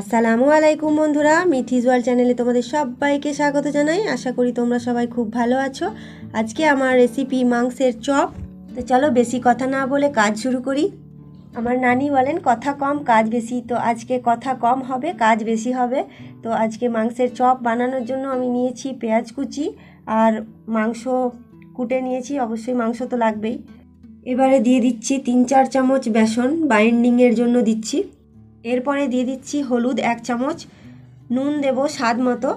আসসালামু আলাইকুম বন্ধুরা, মিঠিজ ওয়ার্ল্ড চ্যানেলে তোমাদের সবাইকে স্বাগত জানাই। আশা করি তোমরা সবাই খুব ভালো আছো। আজকে আমার রেসিপি মাংসের চপ। তো চলো বেশি কথা না বলে কাজ শুরু করি। আমার নানি বলেন কথা কম কাজ বেশি, তো আজকে কথা কম হবে কাজ বেশি হবে। তো আজকে মাংসের চপ বানানোর জন্য আমি নিয়েছি পেঁয়াজ কুচি আর মাংস কুটে নিয়েছি, অবশ্যই মাংস তো লাগবেই। এবারে দিয়ে দিচ্ছি 3-4 চামচ বেসন, বাইন্ডিংয়ের জন্য দিচ্ছি। এরপরে দিয়ে দিচ্ছি হলুদ 1 চামচ, নুন দেব স্বাদ মতো,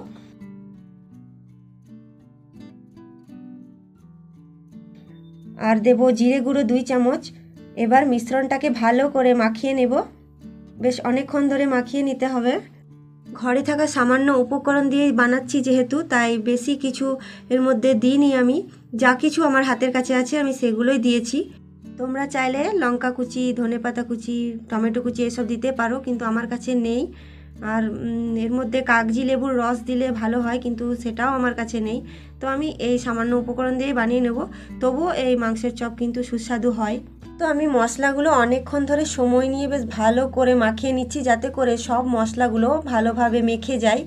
আর দেব জিরে গুঁড়ো 2 চামচ। এবার মিশ্রণটাকে ভালো করে মাখিয়ে নেব, বেশ অনেকক্ষণ ধরে মাখিয়ে নিতে হবে। ঘরে থাকা সামান্য উপকরণ দিয়ে বানাচ্ছি যেহেতু, তাই বেশি কিছু এর মধ্যে দিইনি আমি। যা কিছু আমার হাতের কাছে আছে আমি সেগুলোই দিয়েছি। তোমরা চাইলে লঙ্কা কুচি, ধনেপাতা কুচি, টমেটো কুচি এসব দিতে পারো, কিন্তু আমার কাছে নেই। আর এর মধ্যে কাগজি লেবুর রস দিলে ভালো হয়, কিন্তু সেটাও আমার কাছে নেই। তো আমি এই সামান্য উপকরণ দিয়েই বানিয়ে নেব। তবুও এই মাংসের চপ কিন্তু সুস্বাদু হয়। তো আমি মশলাগুলো অনেকক্ষণ ধরে সময় নিয়ে বেশ ভালো করে মাখিয়ে নিচ্ছি, যাতে করে সব মশলাগুলো ভালোভাবে মেখে যায়।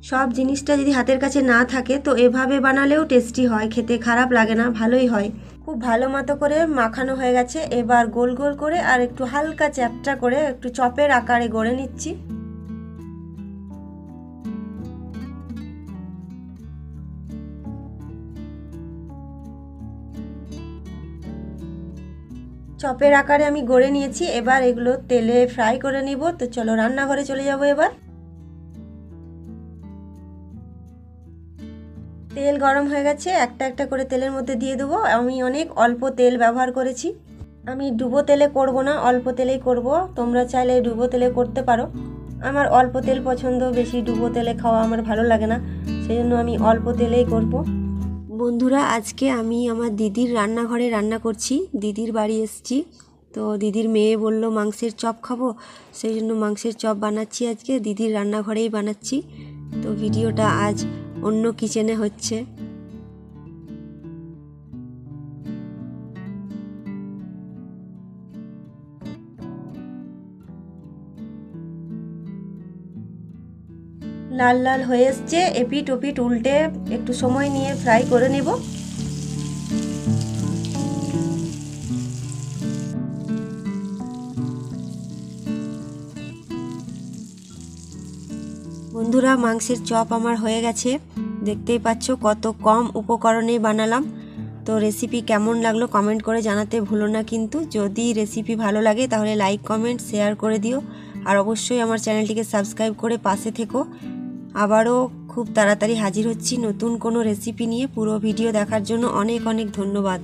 সব জিনিসটা যদি হাতের কাছে না থাকে তো এভাবে বানালেও টেস্টি হয়, খেতে খারাপ লাগে না, ভালোই হয়। খুব ভালো মতো করে মাখানো হয়ে গেছে। এবার গোল গোল করে আর একটু হালকা চ্যাপটা করে একটু চপের আকারে গড়ে নিচ্ছি। চপের আকারে আমি গড়ে নিয়েছি। এবার এগুলো তেলে ফ্রাই করে নিব। তো চলো রান্নাঘরে চলে যাব। এবার তেল গরম হয়ে গেছে, একটা একটা করে তেলের মধ্যে দিয়ে দেবো। আমি অনেক অল্প তেল ব্যবহার করেছি। আমি ডুবো তেলে করব না, অল্প তেলেই করব। তোমরা চাইলে ডুবো তেলে করতে পারো। আমার অল্প তেল পছন্দ, বেশি ডুবো তেলে খাওয়া আমার ভালো লাগে না, সেই জন্য আমি অল্প তেলেই করব। বন্ধুরা, আজকে আমি আমার দিদির রান্নাঘরে রান্না করছি। দিদির বাড়ি এসেছি, তো দিদির মেয়ে বলল মাংসের চপ খাবো, সেই জন্য মাংসের চপ বানাচ্ছি। আজকে দিদির রান্নাঘরেই বানাচ্ছি। তো ভিডিওটা আজ অন্য কিচেনে হচ্ছে। লাল লাল হয়ে এসছে, এপিট ওপিট উল্টে একটু সময় নিয়ে ফ্রাই করে নেব। বন্ধুরা, মাংসের চপ আমার হয়ে গেছে। দেখতেই পাচ্ছ কত কম উপকরণেই বানালাম। তো রেসিপি কেমন লাগলো কমেন্ট করে জানাতে ভুলো না কিন্তু। যদি রেসিপি ভালো লাগে তাহলে লাইক কমেন্ট শেয়ার করে দিও, আর অবশ্যই আমার চ্যানেলটিকে সাবস্ক্রাইব করে পাশে থেকো। আবারও খুব তাড়াতাড়ি হাজির হচ্ছি নতুন কোনো রেসিপি নিয়ে। পুরো ভিডিও দেখার জন্য অনেক অনেক ধন্যবাদ।